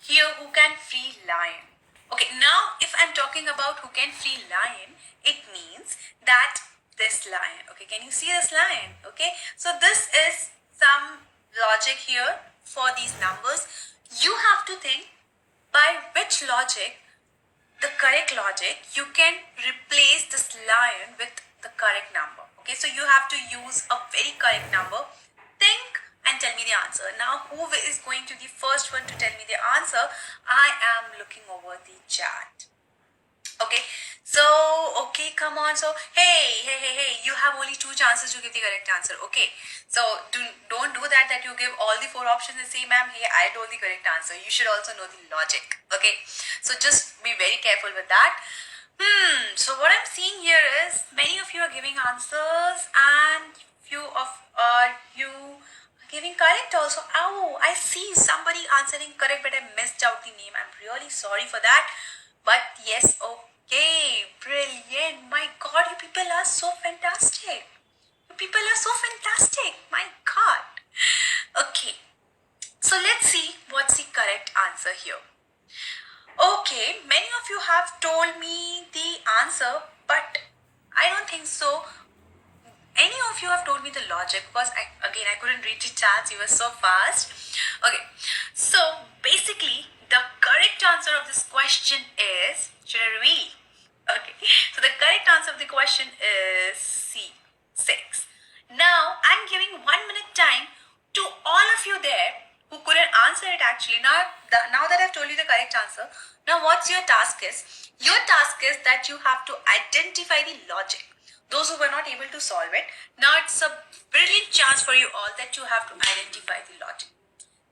here who can free lion. Okay, now if I'm talking about who can free lion, it means that this lion. Okay, can you see this lion? Okay, so this is some logic here for these numbers. You have to think by which logic, the correct logic, you can replace this lion with the correct number. Okay, so you have to use a very correct number. Think and tell me the answer. Now, who is going to be the first one to tell me the answer? I am looking over the chat. Okay, so, okay, come on. So, hey, you have only 2 chances to give the correct answer. Okay, so don't do that you give all the 4 options and say, ma'am, hey, I told the correct answer. You should also know the logic. Okay, so just be very careful with that. So what I'm seeing here is many of you are giving answers and few of you are giving correct also. Oh, I see somebody answering correct, but I missed out the name. I'm really sorry for that. But yes, okay, brilliant. My God, you people are so fantastic. You people are so fantastic. My God. Okay, so let's see what's the correct answer here. Okay, many of you have told me the answer, but I don't think so. Any of you have told me the logic because I couldn't read the charts. You were so fast. Okay, so basically the correct answer of this question is, should I reveal? Okay, so the correct answer of the question is C, 6. Now I'm giving 1 minute time to all of you there who couldn't answer it actually. Now that I've told you the correct answer, now what's your task is? Your task is that you have to identify the logic. Those who were not able to solve it, now it's a brilliant chance for you all that you have to identify the logic.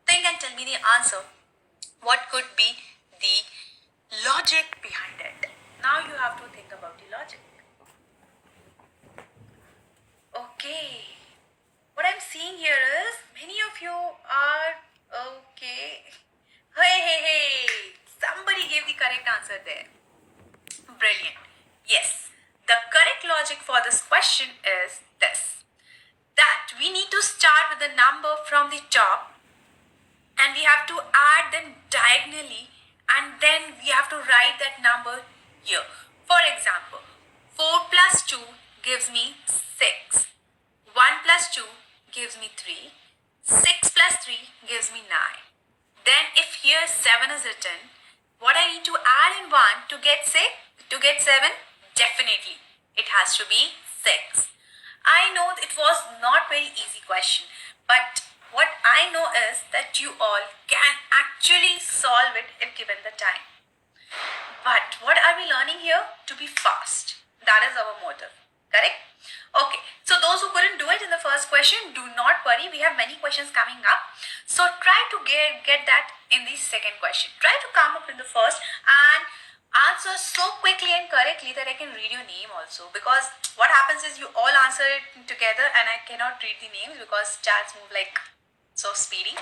Think and tell me the answer. What could be the logic behind it? Now you have to think about the logic. Okay. What I'm seeing here is many of you are okay. Hey. Somebody gave the correct answer there. Brilliant. Yes. The correct logic for this question is this. That we need to start with a number from the top and we have to add them diagonally and then we have to write that number here. For example, 4 plus 2 gives me 6. 1 plus 2 gives me 3. 6 plus 3 gives me 9. Then if here 7 is written, what I need to add in 1 to get 6, to get 7? Definitely, it has to be 6. I know it was not very easy question, but what I know is that you all can actually solve it if given the time. But what are we learning here? To be fast. That is our motive. Correct? Okay. So those who couldn't do it in the first question, do not worry. We have many questions coming up. So try to get that in the second question. Try to come up in the first and answer so quickly and correctly that I can read your name also. Because what happens is you all answer it together and I cannot read the names because chats move like so speedy.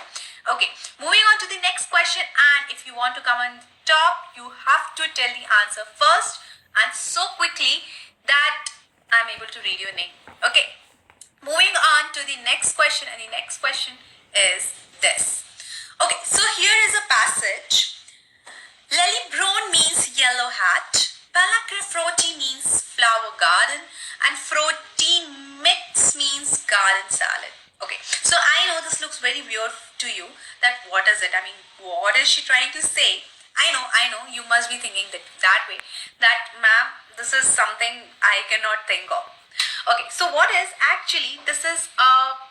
Okay, moving on to the next question, and if you want to come on top, you have to tell the answer first and so quickly that I'm able to read your name. Okay, moving on to the next question, and the next question is this. Okay, so here is a passage. Lily Brown means yellow hat, Palacrafroti means flower garden, and Froti mix means garden salad. Okay, so I know this looks very weird to you, that what is it? I mean, what is she trying to say? I know, you must be thinking that way, that ma'am, this is something I cannot think of. Okay, so what is actually, this is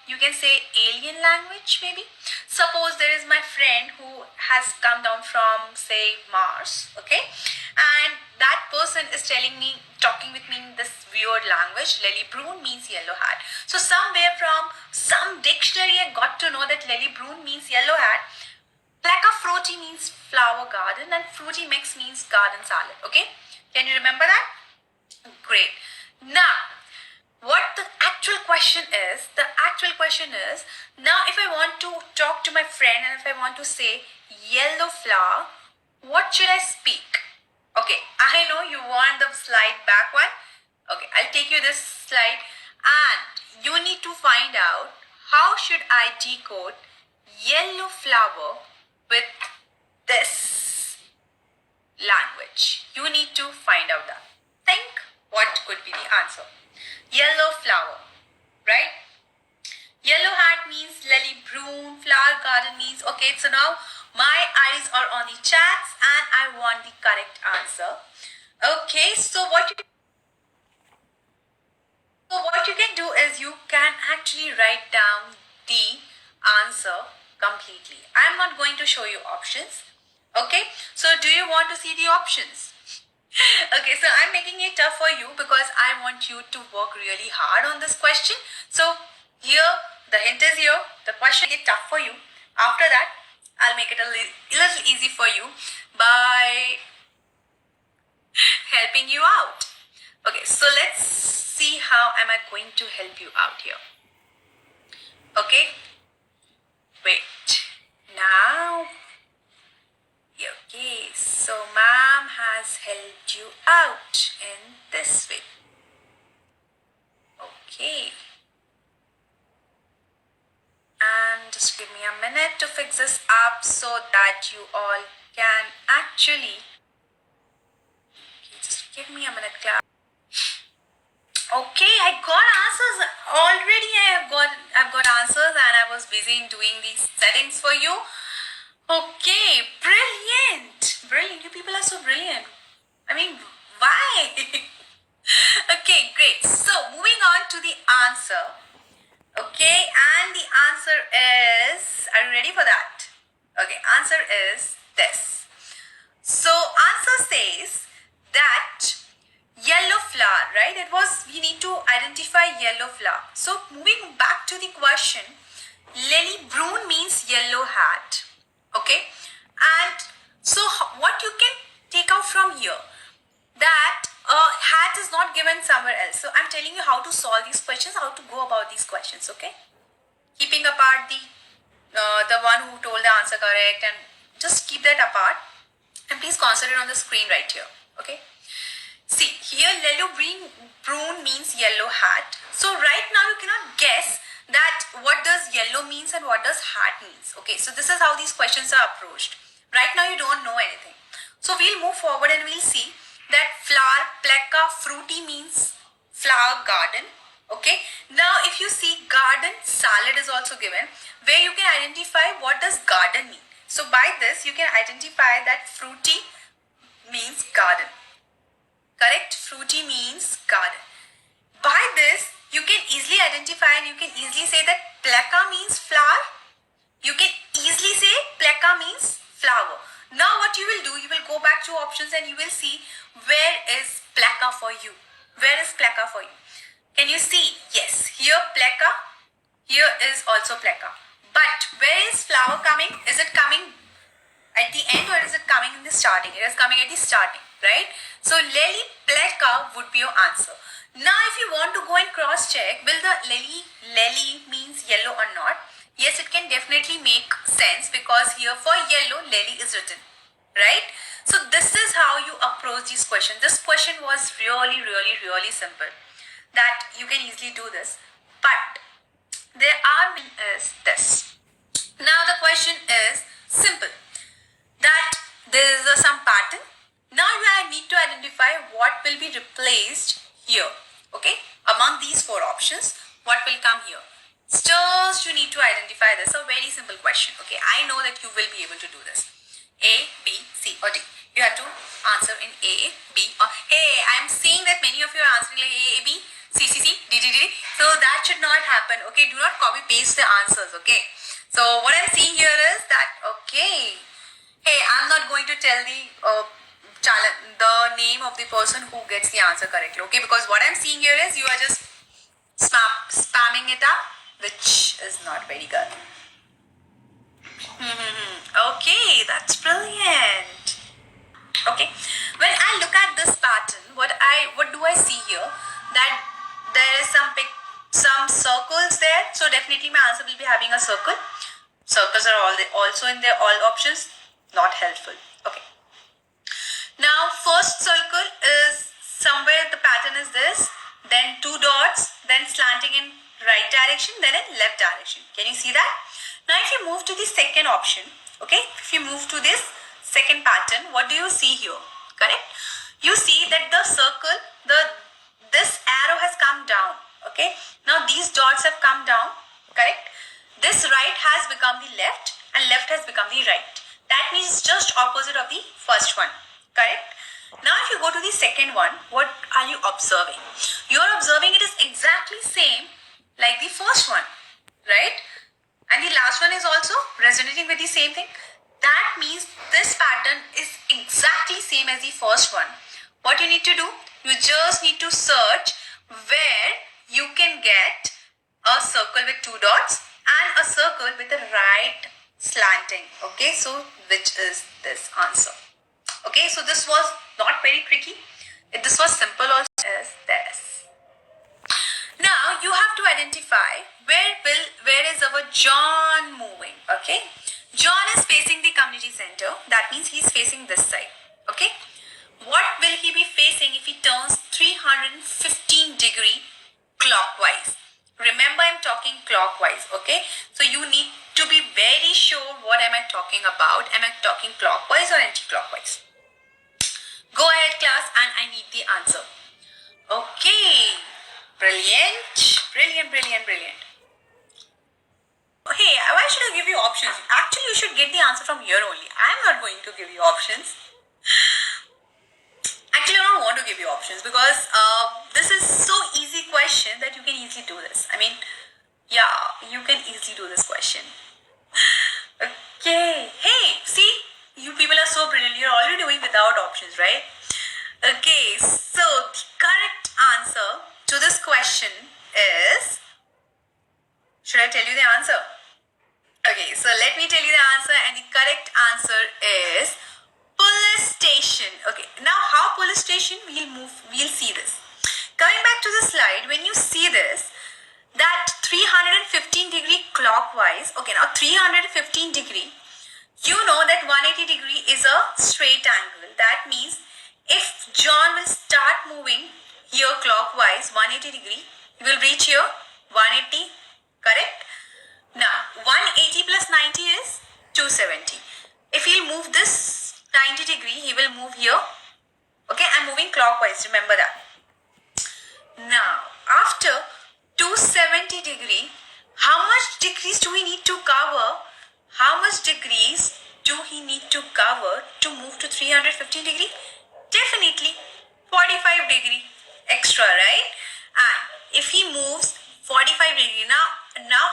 you can say alien language maybe. Suppose there is my friend who has come down from say Mars, okay, and that person is talking with me in this weird language. Lily Brown means yellow hat. So somewhere from some dictionary I got to know that Lily Brown means yellow hat. Placafroti means flower garden and fruity mix means garden salad. Okay, can you remember that? Great. Now what the actual question is, now if I want to talk to my friend and if I want to say yellow flower, what should I speak? Okay, I know you want the slide back one. Okay, I'll take you this slide and you need to find out how should I decode yellow flower with this language? You need to find out that. Think what could be the answer. Yellow flower, right? Yellow hat means lily broom, flower garden means, okay, so now my eyes are on the chats and I want the correct answer. Okay, so what you can do is you can actually write down the answer completely. I'm not going to show you options. Okay, so do you want to see the options? Okay, so I'm making it tough for you because I want you to work really hard on this question. So here, the hint is here. The question is tough for you. After that, I'll make it a little easy for you by helping you out. Okay, so let's see how am I going to help you out here. Okay, wait. Now, okay, so ma'am has helped you out in this way. Okay. And just give me a minute to fix this up so that you all can actually, just give me a minute, class. Okay, I got answers already. I've got answers and I was busy in doing these settings for you. Okay, brilliant. Brilliant. You people are so brilliant. I mean, why? Okay, great. So moving on to the answer. Okay, and the answer is, are you ready for that? Okay, answer is this. So answer says that yellow flower, right? We need to identify yellow flower. So moving back to the question, lily broom means yellow hat. Okay, and so what you can take out from here, that hat is not given somewhere else. So I'm telling you how to solve these questions, how to go about these questions, okay? Keeping apart the one who told the answer correct, and just keep that apart. And please concentrate on the screen right here, okay? See, here yellow broom means yellow hat. So right now you cannot guess that what does yellow means and what does hat means. Okay, so this is how these questions are approached. Right now you don't know anything. So we'll move forward and we'll see that flower, pleca, fruity means flower garden. Okay, now if you see garden, salad is also given, where you can identify what does garden mean. So by this you can identify that fruity means garden. Correct? Fruity means garden. By this you can easily identify and you can easily say that pleca means flower. You can easily say pleca means flower. Now what you will do, you will go back to options and you will see where is pleca for you. Where is pleca for you? Can you see? Yes, here pleca, here is also pleca. But where is flower coming? Is it coming at the end or is it coming in the starting? It is coming at the starting, right? So lily pleca would be your answer. Now if you want to go and cross check, will the lily means yellow or not? Yes, it can definitely make sense because here for yellow, lily is written, right? So this is how you approach this question. This question was really, really, really simple, that you can easily do this. But there are is this. Now the question is simple, that there is some pattern. Now I need to identify what will be replaced here. Okay, among these four options, what will come here? Just you need to identify this. A very simple question. Okay, I know that you will be able to do this. A, B, C or D. You have to answer in A, B or hey, I'm seeing that many of you are answering like A, B, C, C, C, D, D, D. So that should not happen. Okay, do not copy paste the answers. Okay. So what I'm seeing here is that okay, hey, I'm not going to tell the name of the person who gets the answer correctly. Okay, because what I'm seeing here is you are just spamming it up, which is not very good. Okay, that's brilliant. Okay, when I look at this pattern, what do I see here? That there is some circles there. So definitely my answer will be having a circle. Circles are also in there. All options not helpful. Okay. Now first circle is somewhere the pattern is this. Then two dots. Then slanting in right direction. Then in left direction. Can you see that? Now if you move to the second option, okay, if you move to this second pattern, what do you see here? Correct? You see that the circle, this arrow has come down. Okay. Now these dots have come down. Correct? This right has become the left and left has become the right. That means it's just opposite of the first one. Correct? Now if you go to the second one, what are you observing? You are observing it is exactly same like the first one. Right? And the last one is also resonating with the same thing. That means this pattern is exactly same as the first one. What you need to do? You just need to search where you can get a circle with two dots and a circle with a right slanting. Okay, so which is this answer? Okay, so this was not very tricky. This was simple also as this. Now you have to identify where is our John moving. Okay, John is facing the community center. That means he's facing this side. Okay, what will he be facing if he turns 315-degree clockwise? Remember, I'm talking clockwise. Okay, so you need to be very sure what am I talking about. Am I talking clockwise or anti-clockwise? Go ahead, class, and I need the answer. Okay, brilliant. Hey, why should I give you options? Actually, you should get the answer from here only. I'm not going to give you options. Actually, I don't want to give you options because this is so easy question that you can easily do this. I mean, yeah, you can easily do this question. Okay. Hey, see, you people are so brilliant. You're already doing without options, right? Okay, so the correct answer to this question is, should I tell you the answer? Okay, so let me tell you the answer, and the correct answer is police station. Okay, now how police station? We'll see this. Coming back to the slide, when you see this, that 315-degree clockwise, okay, now 315-degree, you know that 180-degree is a straight angle. That means if John will start moving here clockwise 180-degree, he will reach here 180, correct? Now 180 plus 90 is 270. If he'll move this 90-degree, he will move here. Okay, I'm moving clockwise, remember that. Now after 270-degree, how much degrees do we need to cover? How much degrees do he need to cover to move to 315-degree? Definitely 45-degree extra, right? And if he moves 45-degree, now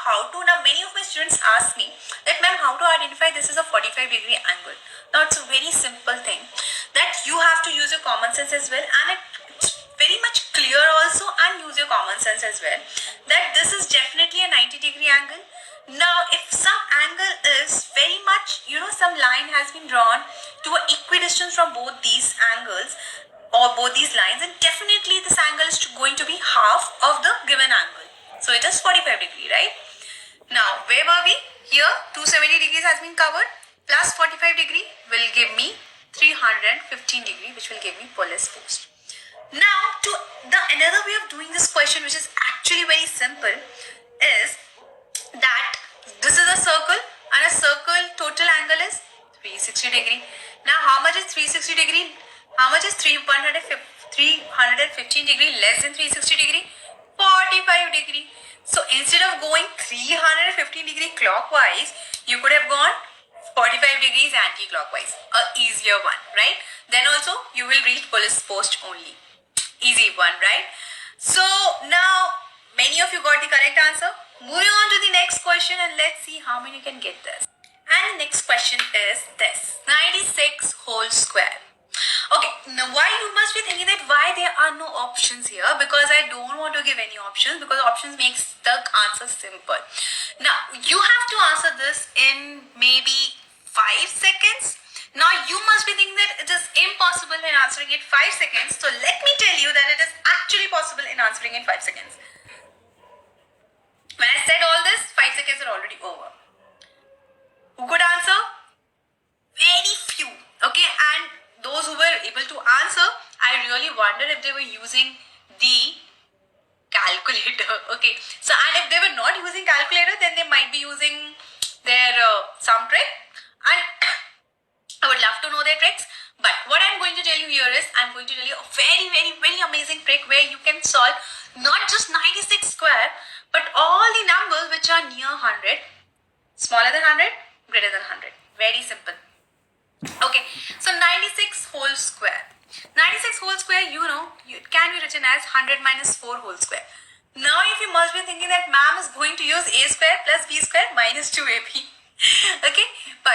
how to? Now many of my students ask me that, ma'am, how to identify this is a 45-degree angle? Now it's a very simple thing that you have to use your common sense as well, and it's very much clear also, and use your common sense as well, that this is definitely a 90-degree angle. Now if some angle is very much, some line has been drawn to an equidistance from both these angles or both these lines, and definitely this angle is going to be half of the given angle. So it is 45-degree, right? Now where were we? Here 270 degrees has been covered, plus 45-degree will give me 315-degree, which will give me police post. Now to the another way of doing this question, which is actually very simple, is that this is a circle, and a circle total angle is 360-degree. Now how much is 360-degree? How much is 315-degree less than 360-degree? 45-degree. So instead of going 315-degree clockwise, you could have gone 45 degrees anti-clockwise. A easier one, right? Then also you will reach police post only. Easy one, right? So now many of you got the correct answer. Moving on to the next question, and let's see how many can get this. And the next question is this: 96 whole square. Okay, now why you must be thinking that why there are no options here? Because I don't want to give any options, because options makes the answer simple. Now you have to answer this in maybe 5 seconds. Now you must be thinking that it is impossible in answering it 5 seconds. So let me tell you that it is actually possible in answering in 5 seconds. When I said all this, 5 seconds are already over. Who could answer? Very few. Okay, and those who were able to answer, I really wonder if they were using the calculator. Okay, so and if they were not using calculator, then they might be using their sum trick. And I would love to know I'm going to tell you a very amazing trick where you can solve not just 96 square, but all the numbers which are near 100, smaller than 100, greater than 100. Very simple. Okay, so 96 whole square. 96 whole square, it can be written as 100 minus 4 whole square. Now, if you must be thinking that ma'am is going to use a square plus b square minus 2ab. Okay, but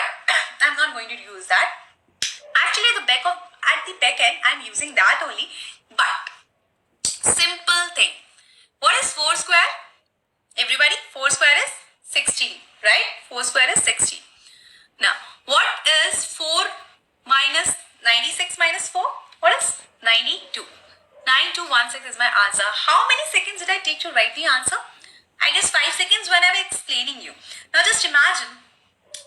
I'm not going to use that. Actually, at the back end, I'm using that only. But simple thing. What is 4 square? Everybody, 4 square is 16, right? 4 square is 16. Now, what is 4 minus 96 minus 4? What is 92? 9216 is my answer. How many seconds did I take to write the answer? I guess 5 seconds when I was explaining you. Now just imagine,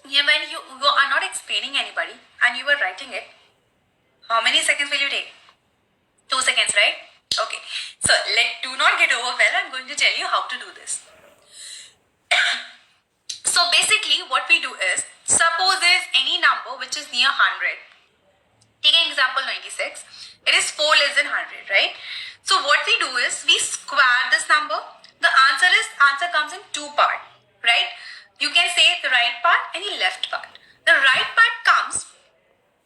when you are not explaining anybody and you were writing it, how many seconds will you take? 2 seconds, right? Okay. So do not get overwhelmed. I'm going to tell you how to do this. So basically what we do is, suppose there is any number which is near 100. Take an example 96. It is 4 less than 100, right? So what we do is, we square this number. The answer comes in 2 parts, right? You can say the right part and the left part. The right part comes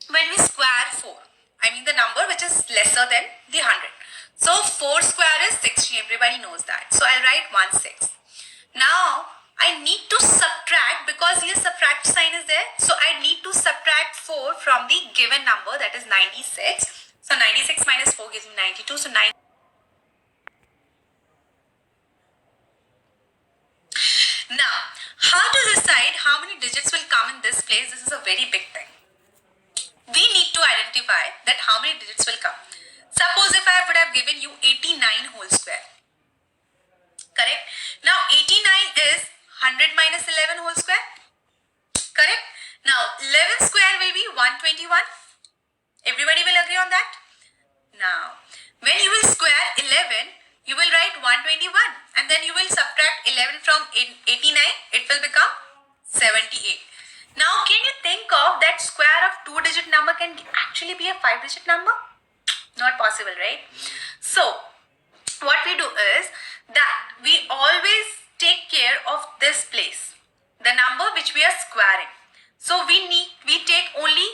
when we square 4. I mean the number which is lesser than the 100. So 4 square is 60. Everybody knows that. So I'll write 16. Now I need to subtract, because here subtract sign is there. So I need to subtract 4 from the given number, that is 96. So 96 minus 4 gives me 92. So 9. Now, how to decide how many digits will come in this place? This is a very big thing. We need to identify that how many digits will come. Suppose if I would have given you 89 whole square. Correct? Now 89 is 100 minus 11 whole square. Correct? Now 11 square will be 121. Everybody will agree on that? Now, when you will square 11, you will write 121 and then you will subtract 11 from 89. It will become 78. Now, can you think of that square of 2-digit number can actually be a 5-digit number? Not possible, right? So, what we do is that we always take care of this place, the number which we are squaring. So, we take only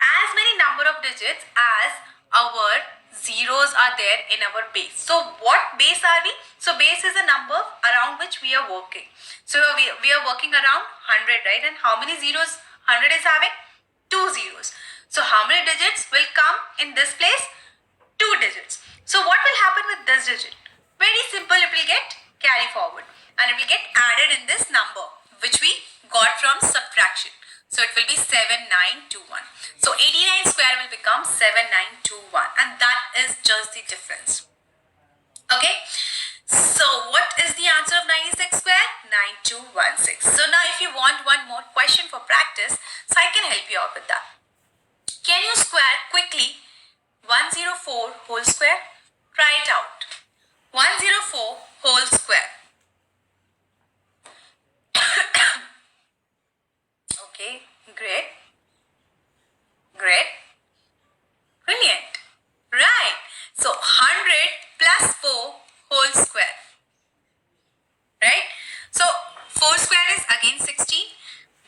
as many number of digits as our zeros are there in our base. So what base are we? So base is a number around which we are working. So we are working around 100, right? And how many zeros 100 is having? 2 zeros. So how many digits will come in this place? 2 digits. So what will happen with this digit? Very simple, it will get carry forward and it will get added in this number which we got from subtraction. So it will be 7921. So 89 square will become 7921 and that is just the difference. Okay. So what is the answer of 96 square? 9216. So now if you want one more question for practice, so I can help you out with that. Can you square quickly 104 whole square? Try it out. 104 whole square. Okay, great. Brilliant. Right. So 100 plus 4 whole square. Right? So 4 square is again 16.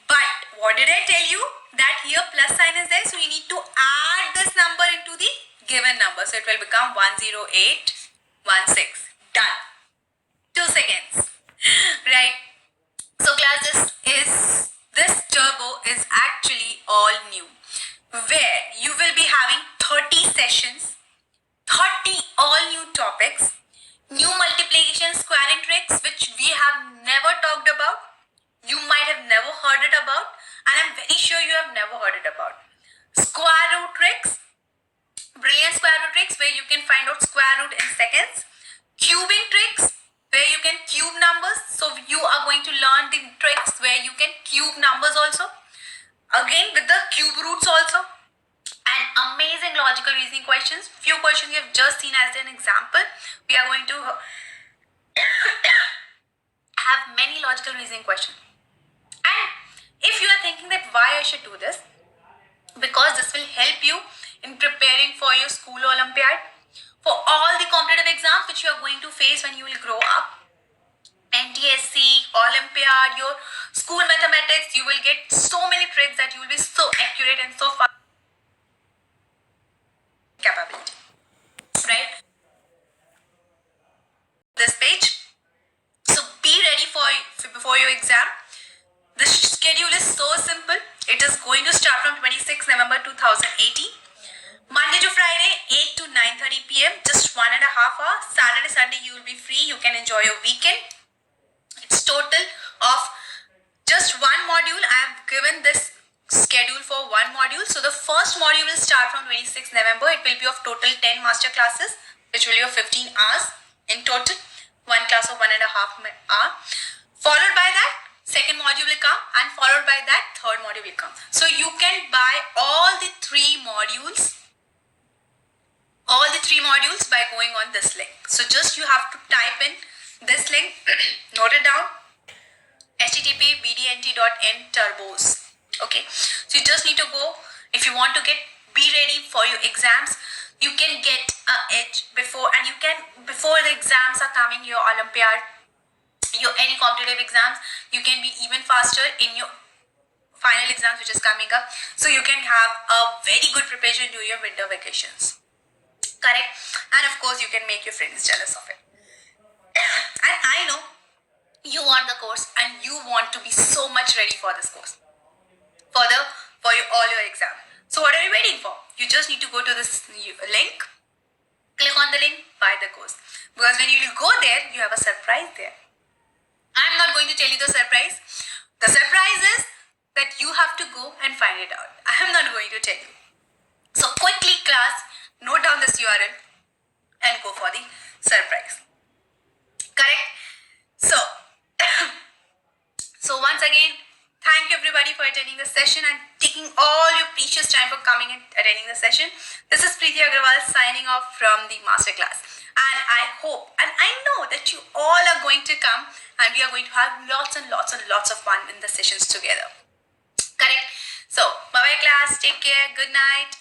But what did I tell you? That here plus sign is there. So you need to add this number into the given number. So it will become 10816. Done. 2 seconds. Right? So class, this turbo is actually all new, where you will be having 30 sessions, 30 all new topics, new multiplication squaring tricks which we have never talked about, you might have never heard it about, and I'm very sure you have never heard it about. Square root tricks, brilliant square root tricks where you can find out square root in seconds, cubing tricks where you can cube numbers. So you are going to learn the tricks where you can cube numbers also. Again with the cube roots also. And amazing logical reasoning questions. Few questions you have just seen as an example. We are going to have many logical reasoning questions. And if you are thinking that why I should do this, because this will help you in preparing for your school Olympiad, for all the competitive exams which you are going to face when you will grow up. NTSC, Olympiad, your school mathematics, you will get so many tricks that you will be so accurate and so fast capability, right? This page. So be ready for before your exam. The schedule is so simple. It is going to start from 26 November 2018. Monday to Friday, 8 to 9:30 p.m. Just 1.5 hours. Saturday, Sunday, you will be free. You can enjoy your weekend. It's total of just one module. I have given this schedule for one module. So the first module will start from 26 November. It will be of total 10 master classes, which will be of 15 hours in total. One class of 1.5 hour. Followed by that, second module will come, and followed by that, third module will come. So you can buy all the three modules by going on this link. So just you have to type in this link, note it down, http://bdnt.in turbos. Okay, so you just need to go. If you want to be ready for your exams, you can get a edge before, and you can, before the exams are coming, your Olympiad, your any competitive exams, you can be even faster in your final exams which is coming up. So you can have a very good preparation during your winter vacations. Correct? And of course, you can make your friends jealous of it. And I know you want the course and you want to be so much ready for this course, for all your exam. So what are you waiting for? You just need to go to this link, click on the link, buy the course. Because when you go there, you have a surprise there. I'm not going to tell you the surprise. The surprise is that you have to go and find it out. I am not going to tell you. So quickly, class, note down this URL and go for the surprise. Correct? So, so once again, thank you everybody for attending the session and taking all your precious time for coming and attending the session. This is Preeti Agrawal signing off from the masterclass. And I hope and I know that you all are going to come and we are going to have lots and lots and lots of fun in the sessions together. Correct? So, bye-bye class. Take care. Good night.